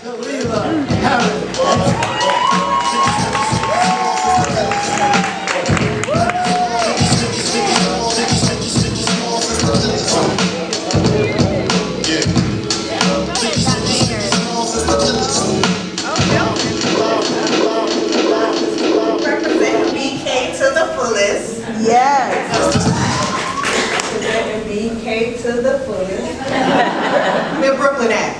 Khaliliah, Harris. Yes. BK to the fullest. Where Brooklyn at?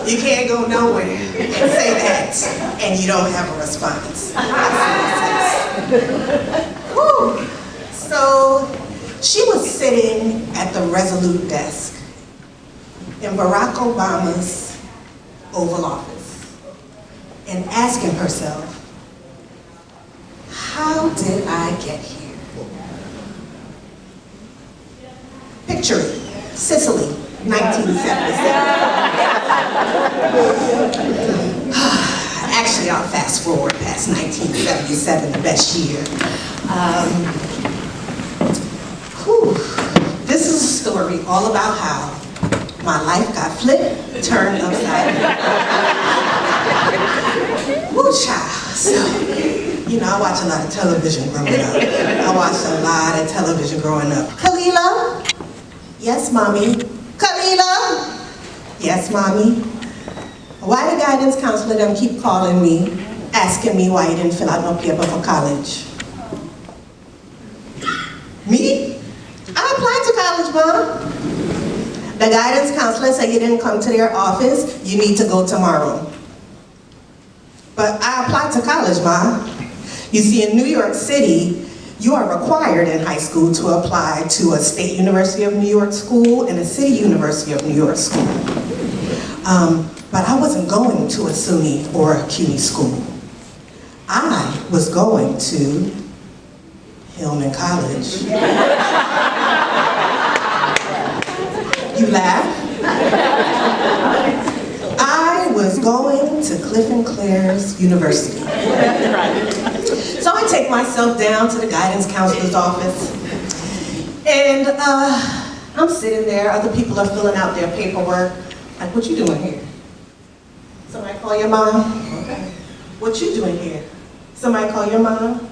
You can't go nowhere and say that and you don't have a response. Whew. So she was sitting at the Resolute desk in Barack Obama's Oval Office and asking herself, how did I get here? Picture it, Sicily, 1977. Actually, I'll fast forward past 1977, the best year. This is a story all about how my life got flipped, turned upside down. Woo, child. So, you know, I watch a lot of television growing up. I watched a lot of television growing up. Khaliliah? Yes, mommy. Khaliliah? Yes, mommy. Why the guidance counselor them keep calling me, asking me why you didn't fill out no paper for college? Me? I applied to college, Mom. The guidance counselor said you didn't come to their office, you need to go tomorrow. But I applied to college, Ma. You see, in New York City, you are required in high school to apply to a State University of New York school and a City University of New York school. But I wasn't going to a SUNY or a CUNY school. I was going to Hillman College. You laugh? I was going to Cliff and Claire's University. So I take myself down to the guidance counselor's office, and I'm sitting there, other people are filling out their paperwork. Like, what you doing here? Somebody call your mom? Okay. What you doing here? Somebody call your mom?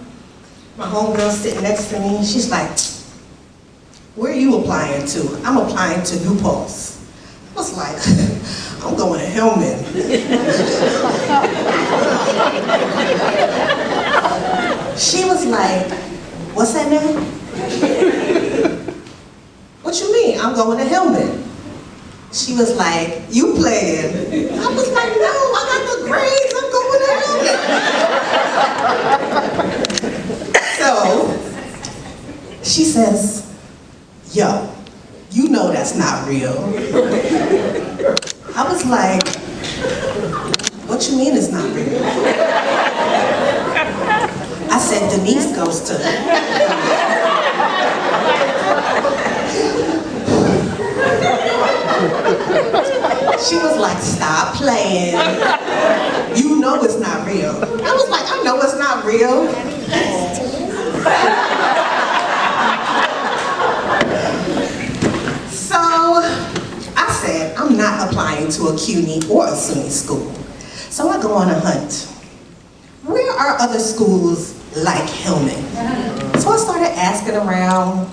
My homegirl sitting next to me, she's like, where are you applying to? I'm applying to New Paltz. I was like, I'm going to Hillman. She was like, what's that name? What you mean? I'm going to Hillman. She was like, you playing? I was like, no, I got the grades, I'm going to Hillman. So, she says, yo, you know that's not real. I was like, what you mean it's not real? I said, Denise goes to She was like, stop playing. You know it's not real. I was like, I know it's not real. So I said, I'm not applying to a CUNY or a SUNY school. So I go on a hunt. Where are other schools like Hillman? So I started asking around,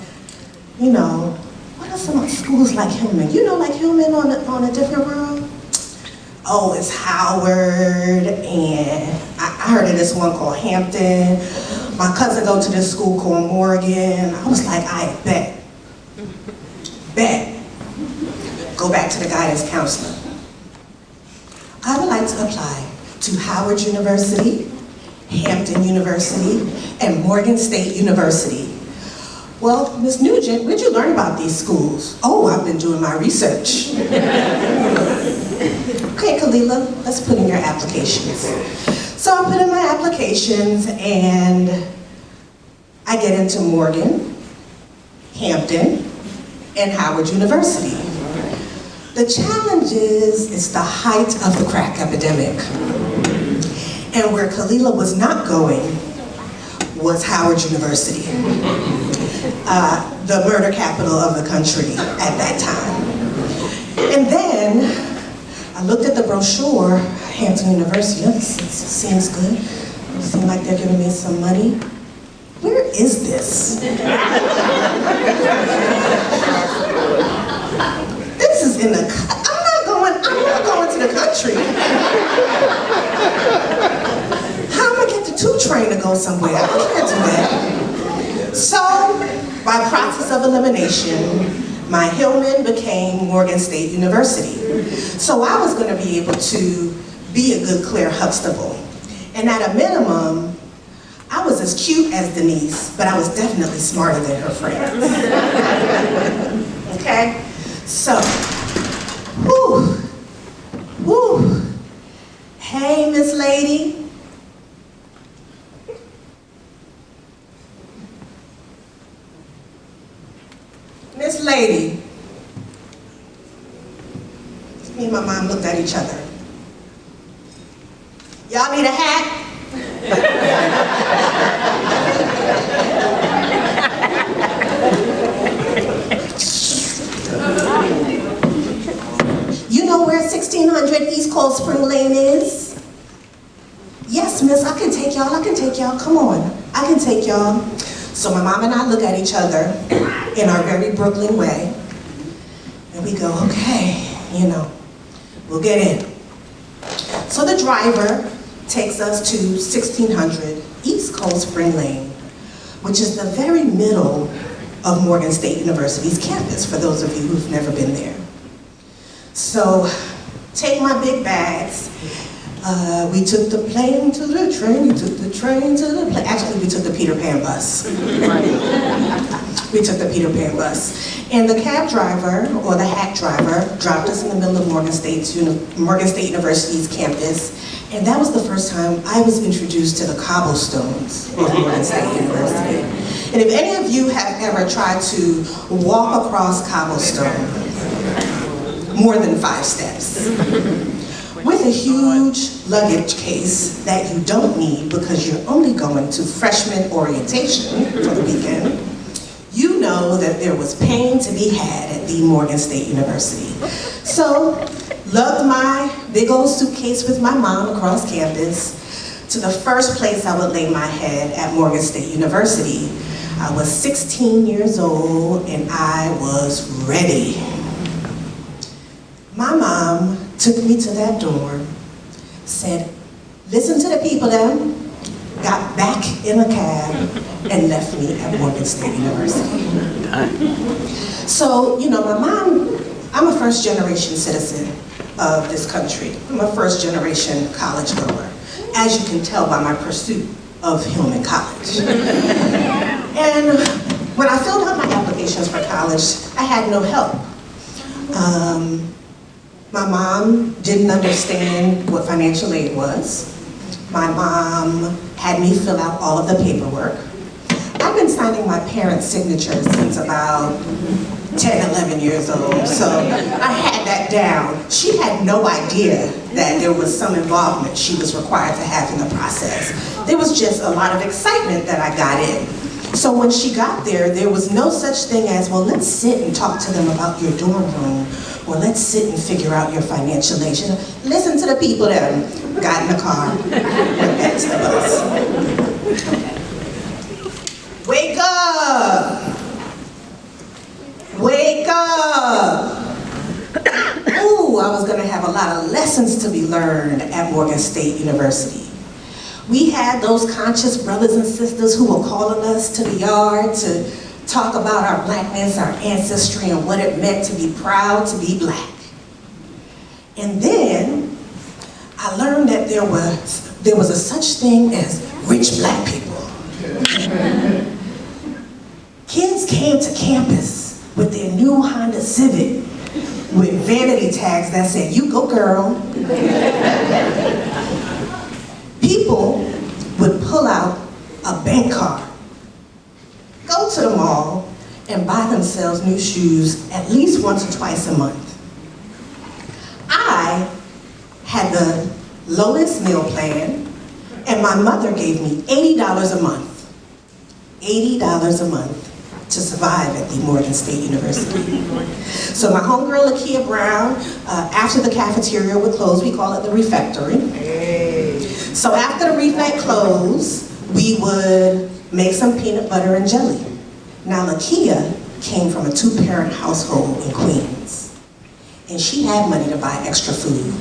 you know, what are some schools like Hillman? You know, like Hillman on a different road? Oh, it's Howard, and I heard of this one called Hampton. My cousin go to this school called Morgan. I was like, I bet. Go back to the guidance counselor. I would like to apply to Howard University, Hampton University, and Morgan State University. Well, Ms. Nugent, where'd you learn about these schools? Oh, I've been doing my research. Okay, Khaliliah, let's put in your applications. So I put in my applications and I get into Morgan, Hampton, and Howard University. The challenge is, it's the height of the crack epidemic. And where Khaliliah was not going was Howard University. the murder capital of the country at that time. And then I looked at the brochure, Hampton University. Oh, this seems good. It seems like they're giving me some money. Where is this? This is in the, I'm not going to the country. How am I get the 2 train to go somewhere? I can't do that. So, by process of elimination, my Hillman became Morgan State University. So I was going to be able to be a good Claire Huxtable. And at a minimum, I was as cute as Denise, but I was definitely smarter than her friends. Okay? So, whew, whew. Hey, Miss Lady. Miss Lady. Me and my mom looked at each other. Y'all need a hat? You know where 1600 East Cold Spring Lane is? Yes, miss, I can take y'all, come on. I can take y'all. So my mom and I look at each other in our very Brooklyn way, and we go, okay, you know, we'll get in. So the driver takes us to 1600 East Cold Spring Lane, which is the very middle of Morgan State University's campus, for those of you who've never been there. So, take my big bags. We took the plane to the train, we took the train to the plane. Actually, we took the Peter Pan bus. We took the Peter Pan bus. And the cab driver, or the hack driver, dropped us in the middle of Morgan State University's campus. And that was the first time I was introduced to the cobblestones of Morgan State University. And if any of you have ever tried to walk across cobblestone, more than 5 steps, with a huge luggage case that you don't need because you're only going to freshman orientation for the weekend, you know that there was pain to be had at the Morgan State University. So, lugged my big old suitcase with my mom across campus to the first place I would lay my head at Morgan State University. I was 16 years old and I was ready. My mom took me to that door, said, listen to the people then, got back in a cab, and left me at Morgan State University. So, you know, my mom, I'm a first-generation citizen of this country. I'm a first-generation college goer, as you can tell by my pursuit of Hillman College. And when I filled out my applications for college, I had no help. My mom didn't understand what financial aid was. My mom had me fill out all of the paperwork. I've been signing my parents' signatures since about 10, 11 years old, so I had that down. She had no idea that there was some involvement she was required to have in the process. There was just a lot of excitement that I got in. So when she got there, there was no such thing as, well, let's sit and talk to them about your dorm room, or let's sit and figure out your financial aid. She listen to the people that got in the car, went back to the bus. Wake up! Wake up! Ooh, I was gonna have a lot of lessons to be learned at Morgan State University. We had those conscious brothers and sisters who were calling us to the yard to talk about our blackness, our ancestry, and what it meant to be proud to be black. And then I learned that there was a such thing as rich black people. Kids came to campus with their new Honda Civic with vanity tags that said, "You go girl." People would pull out a bank card, go to the mall, and buy themselves new shoes at least once or twice a month. I had the lowest meal plan, and my mother gave me $80 a month. $80 a month to survive at the Morgan State University. So my homegirl, Lakia Brown, after the cafeteria would close, we call it the refectory. So after the refect closed, we would make some peanut butter and jelly. Now Lakia came from a 2-parent household in Queens, and she had money to buy extra food.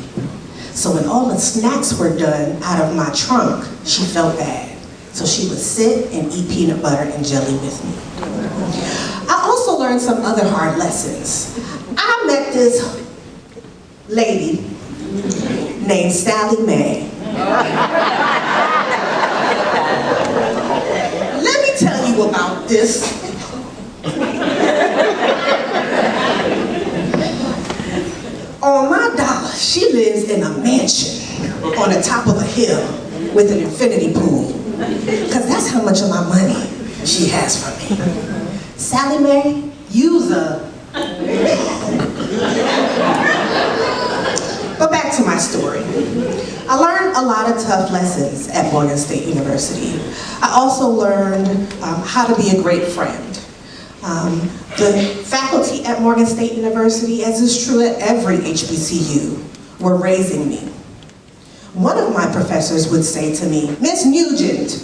So when all the snacks were done out of my trunk, she felt bad. So she would sit and eat peanut butter and jelly with me. I also learned some other hard lessons. I met this lady named Sally Mae. Let me tell you about this. On my dollar, she lives in a mansion on the top of a hill with an infinity pool. Because that's how much of my money she has for me. Sally Mae, use a... But back to my story. I learned a lot of tough lessons at Morgan State University. I also learned how to be a great friend. The faculty at Morgan State University, as is true at every HBCU, were raising me. One of my professors would say to me, Miss Nugent,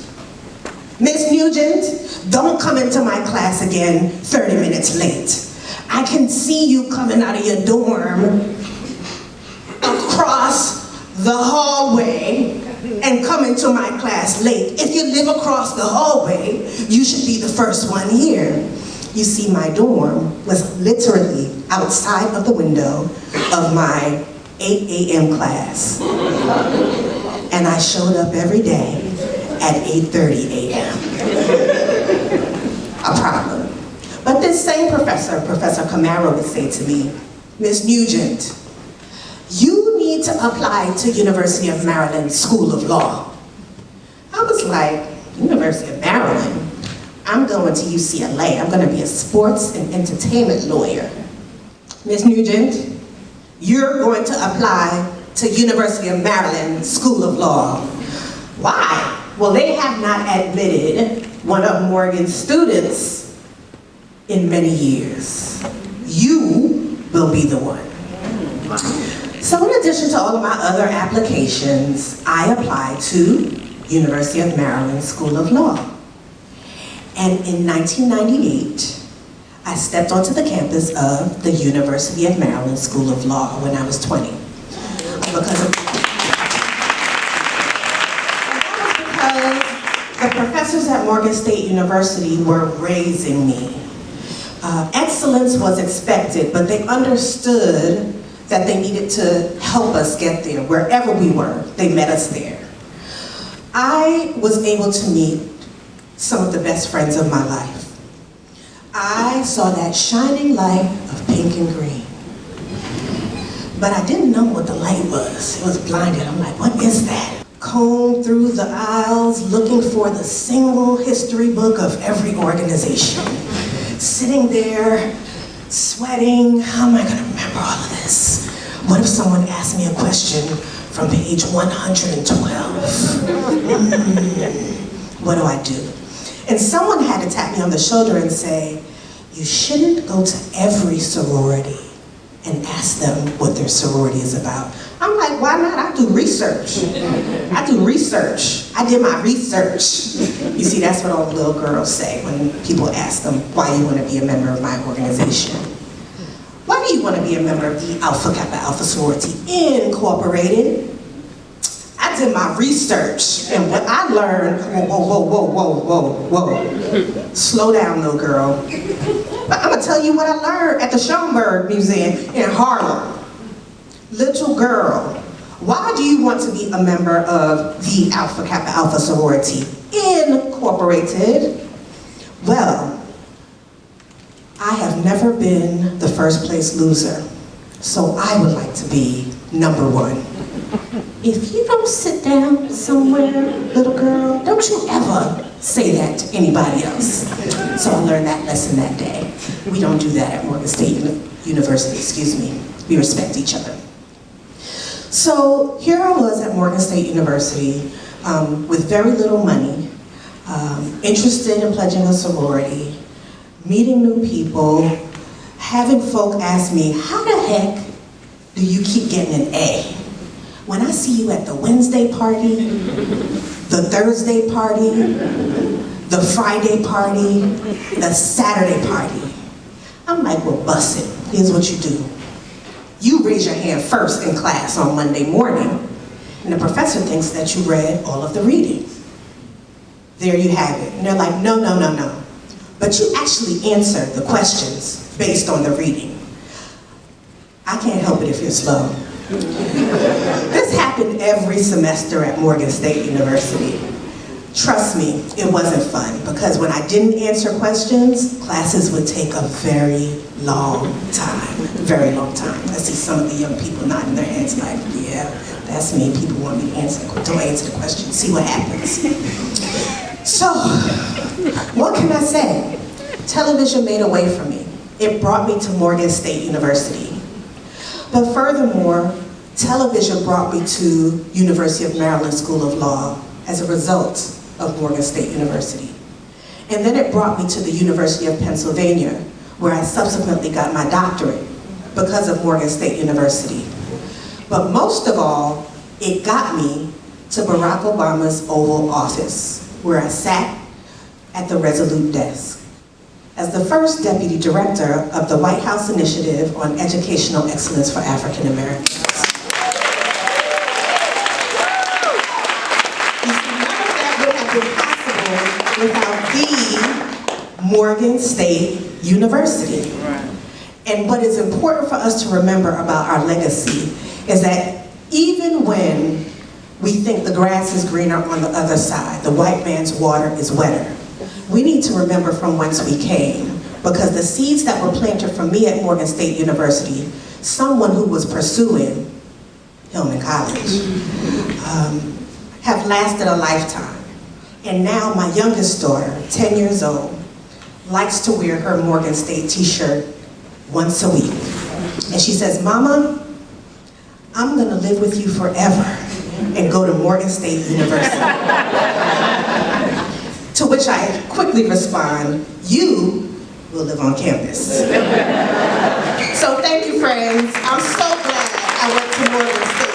don't come into my class again 30 minutes late. I can see you coming out of your dorm across the hallway and come into my class late. If you live across the hallway, you should be the first one here. You see, my dorm was literally outside of the window of my 8 a.m. class. And I showed up every day at 8:30 a.m. A problem. But this same professor, Professor Camaro, would say to me, Miss Nugent, you need to apply to University of Maryland School of Law. I was like, University of Maryland? I'm going to UCLA. I'm going to be a sports and entertainment lawyer. Miss Nugent, you're going to apply to University of Maryland School of Law. Why? Well, they have not admitted one of Morgan's students in many years. You will be the one. So in addition to all of my other applications, I applied to University of Maryland School of Law. And in 1998, I stepped onto the campus of the University of Maryland School of Law when I was 20. Because the professors at Morgan State University were raising me. Excellence was expected, but they understood that they needed to help us get there. Wherever we were, they met us there. I was able to meet some of the best friends of my life. I saw that shining light of pink and green. But I didn't know what the light was. It was blinded. I'm like, what is that? Combed through the aisles looking for the single history book of every organization. Sitting there, sweating. How am I going to remember all of this? What if someone asked me a question from page 112? What do I do? And someone had to tap me on the shoulder and say, you shouldn't go to every sorority and ask them what their sorority is about. I'm like, why not? I do research. I do research. I did my research. You see, that's what all the little girls say when people ask them why you want to be a member of my organization. Why do you want to be a member of the Alpha Kappa Alpha Sorority Incorporated? I did my research, and what I learned, whoa. Slow down, little girl. But I'm gonna tell you what I learned at the Schoenberg Museum in Harlem. Little girl, why do you want to be a member of the Alpha Kappa Alpha Sorority Incorporated? Well, I have never been the first place loser, so I would like to be number one. If you don't sit down somewhere, little girl, don't you ever say that to anybody else. So I learned that lesson that day. We don't do that at Morgan State University, excuse me. We respect each other. So here I was at Morgan State University with very little money, interested in pledging a sorority, meeting new people, having folk ask me, how the heck do you keep getting an A? When I see you at the Wednesday party, the Thursday party, the Friday party, the Saturday party. I'm like, well, bust it. Here's what you do. You raise your hand first in class on Monday morning, and the professor thinks that you read all of the reading. There you have it. And they're like, no, no, no, no. But you actually answer the questions based on the reading. I can't help it if you're slow. This happened every semester at Morgan State University. Trust me, it wasn't fun, because when I didn't answer questions, classes would take a very long time. Very long time. I see some of the young people nodding their heads like, yeah, that's me. People want me to answer. Don't answer the question. See what happens. So, what can I say? Television made a way for me. It brought me to Morgan State University. But furthermore, television brought me to University of Maryland School of Law as a result of Morgan State University. And then it brought me to the University of Pennsylvania, where I subsequently got my doctorate because of Morgan State University. But most of all, it got me to Barack Obama's Oval Office, where I sat at the Resolute desk as the first deputy director of the White House Initiative on Educational Excellence for African Americans. Without the Morgan State University. Right. And what is important for us to remember about our legacy is that even when we think the grass is greener on the other side, the white man's water is wetter, we need to remember from whence we came, because the seeds that were planted for me at Morgan State University, someone who was pursuing Hillman College, have lasted a lifetime. And now my youngest daughter, 10 years old, likes to wear her Morgan State t-shirt once a week. And she says, Mama, I'm gonna live with you forever and go to Morgan State University. To which I quickly respond, you will live on campus. So thank you, friends. I'm so glad I went to Morgan State.